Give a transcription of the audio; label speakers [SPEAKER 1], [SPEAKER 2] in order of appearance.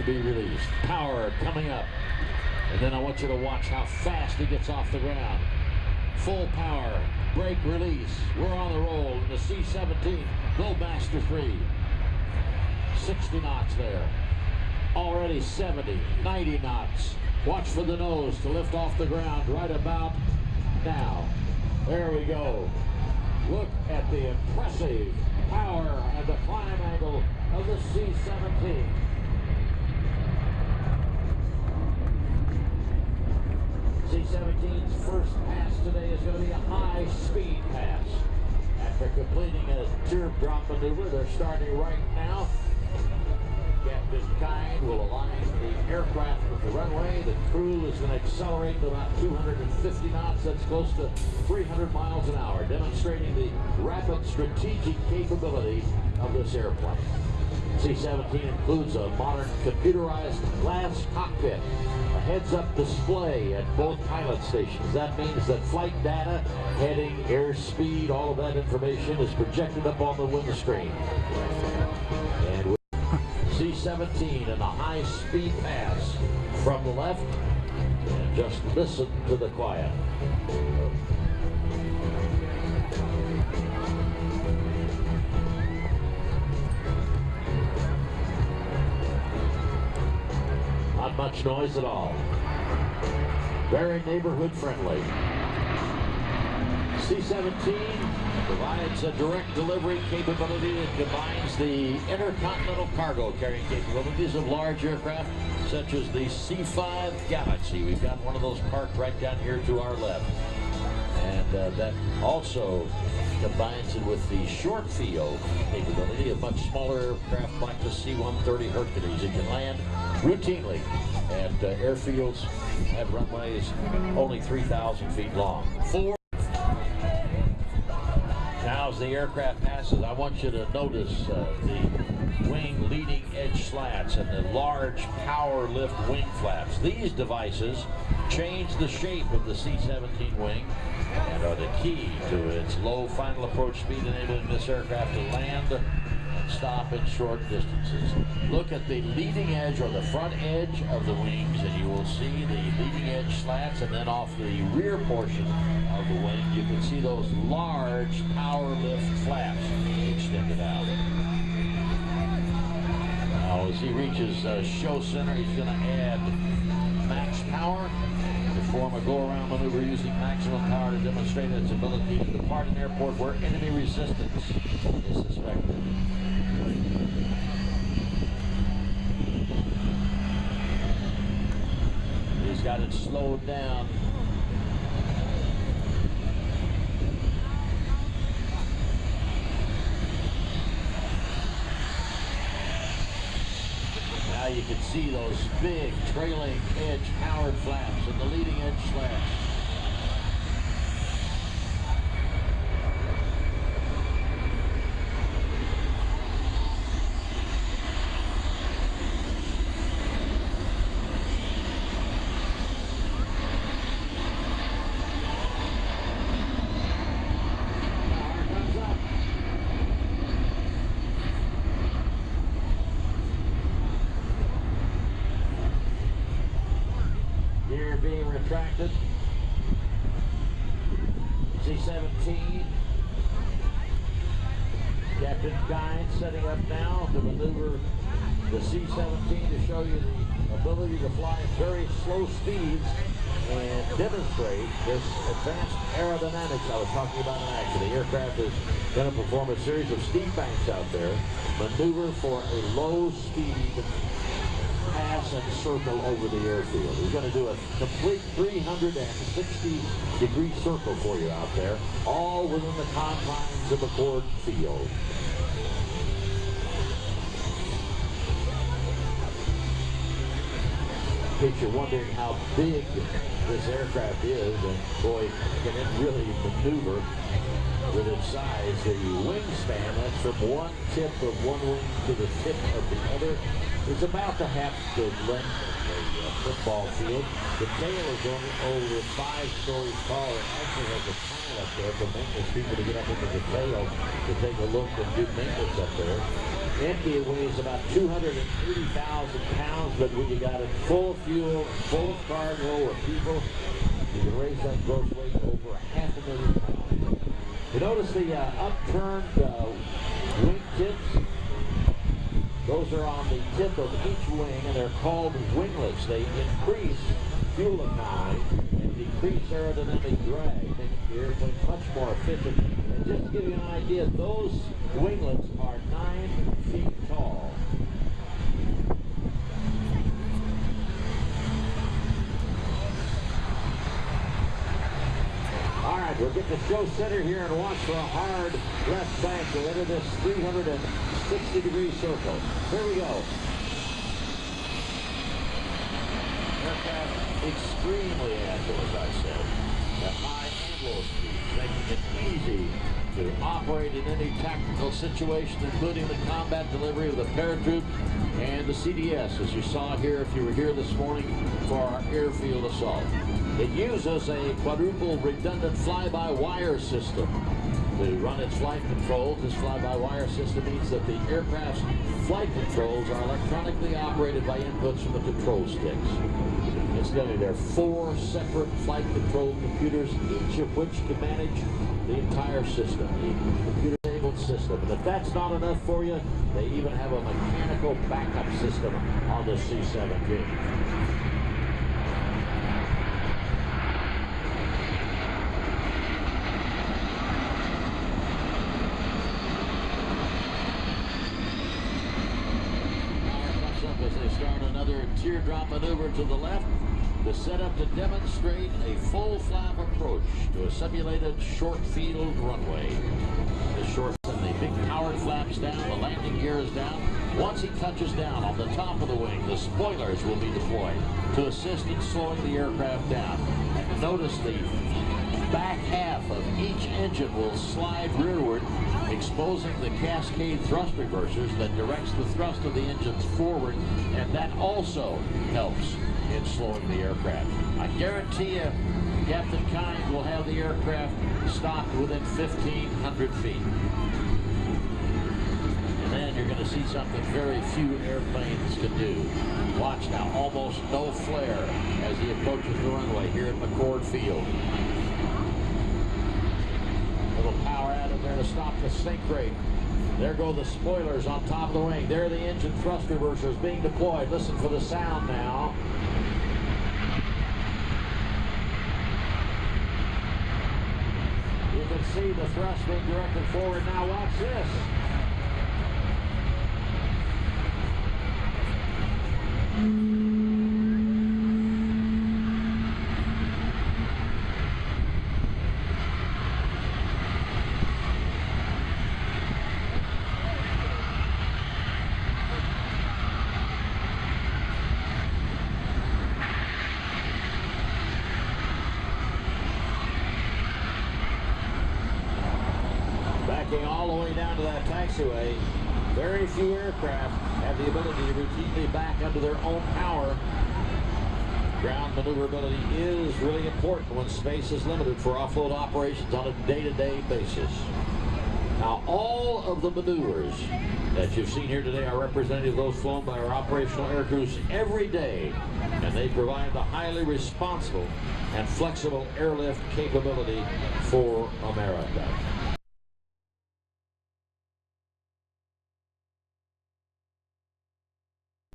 [SPEAKER 1] to be released. Power coming up. And then I want you to watch how fast he gets off the ground. Full power, brake release. We're on the roll in the C17, Buildmaster 3. 60 knots there. Already 70, 90 knots. Watch for the nose to lift off the ground right about now. There we go. Look at the impressive power and the climb angle of the C17. C17's first pass today is going to be a high-speed pass. After completing a teardrop maneuver, they're starting right now. Captain Kind will align the aircraft with the runway. The crew is going to accelerate to about 250 knots. That's close to 300 miles an hour, demonstrating the rapid strategic capability of this airplane. C-17 includes a modern computerized glass cockpit, a heads-up display at both pilot stations. That means that flight data, heading, airspeed, all of that information is projected up on the windscreen. And with C-17 and a high-speed pass from the left, and just listen to the quiet. Not much noise at all. Very neighborhood friendly. C-17 provides a direct delivery capability that combines the intercontinental cargo carrying capabilities of large aircraft such as the C-5 Galaxy. We've got one of those parked right down here to our left. And that also combines it with the short field capability of much smaller aircraft like the C-130 Hercules. It can land routinely at airfields at runways only 3,000 feet long. Now as the aircraft passes, I want you to notice the wing leading edge slats and the large power lift wing flaps. These devices change the shape of the C-17 wing and are the key to its low final approach speed, enabling this aircraft to land and stop in short distances. Look at the leading edge or the front edge of the wings and you will see the leading edge slats, and then off the rear portion of the wing you can see those large power lift flaps extended out. Now as he reaches show center, he's going to add max power to form a go-around maneuver using maximum power to demonstrate its ability to depart an airport where enemy resistance is suspected. He's got it slowed down. Now you can see those big trailing edge powered flaps and the leading edge slats. Gear being retracted. C-17. Captain Kind setting up now to maneuver the C-17 to show you the ability to fly at very slow speeds and demonstrate this advanced aerodynamics I was talking about in action. The aircraft is going to perform a series of steep banks out there, maneuver for a low speed pass and circle over the airfield. He's going to do a complete 360-degree circle for you out there, all within the confines of McChord Field. In case you're wondering how big this aircraft is, and boy, can it really maneuver with its size. The wingspan, that's from one tip of one wing to the tip of the other, is about the half the length of the football field. The tail is only over 5 stories tall. It actually has a tunnel up there for maintenance people to get up into the tail to take a look and do maintenance up there. empty, it weighs about 280,000 pounds, but when you got it full of fuel, full of cargo or people, you can raise that gross weight over 500,000 pounds. You notice the upturned wing tips? Those are on the tip of each wing, and they're called winglets. They increase fuel economy and decrease aerodynamic drag, making the airplane much more efficient. And just to give you an idea, those winglets are 9 feet tall. All right, we'll get the show center here and watch for a hard left bank to enter this 360-degree circle. Here we go. Aircraft extremely agile, as I said, at high and low speeds, making it easy to operate in any tactical situation, including the combat delivery of the paratroop and the CDS, as you saw here if you were here this morning for our airfield assault. It uses a quadruple redundant fly-by-wire system to run its flight controls. This fly-by-wire system means that the aircraft's flight controls are electronically operated by inputs from the control sticks. Incidentally, there are 4 separate flight control computers, each of which can manage the entire system, the computer-enabled system. And if that's not enough for you, they even have a mechanical backup system on the C17. As they start another teardrop maneuver to the left, the setup to demonstrate a full flap approach to a simulated short field runway. The short and the big powered flaps down, the landing gear is down. Once he touches down on the top of the wing, the spoilers will be deployed to assist in slowing the aircraft down. And notice the back half of each engine will slide rearward, exposing the cascade thrust reversers that directs the thrust of the engines forward, and that also helps in slowing the aircraft. I guarantee you, Captain Kind will have the aircraft stopped within 1,500 feet. And then you're going to see something very few airplanes can do. Watch now, almost no flare as he approaches the runway here at McChord Field. Little power out of there to stop the sink rate. There go the spoilers on top of the wing. There are the engine thrust reversers being deployed. Listen for the sound now. You can see the thrust being directed forward. Now watch this. Backing all the way down to that taxiway, very few aircraft have the ability to routinely back under their own power. Ground maneuverability is really important when space is limited for offload operations on a day-to-day basis. Now, all of the maneuvers that you've seen here today are representative of those flown by our operational air crews every day, and they provide the highly responsible and flexible airlift capability for America.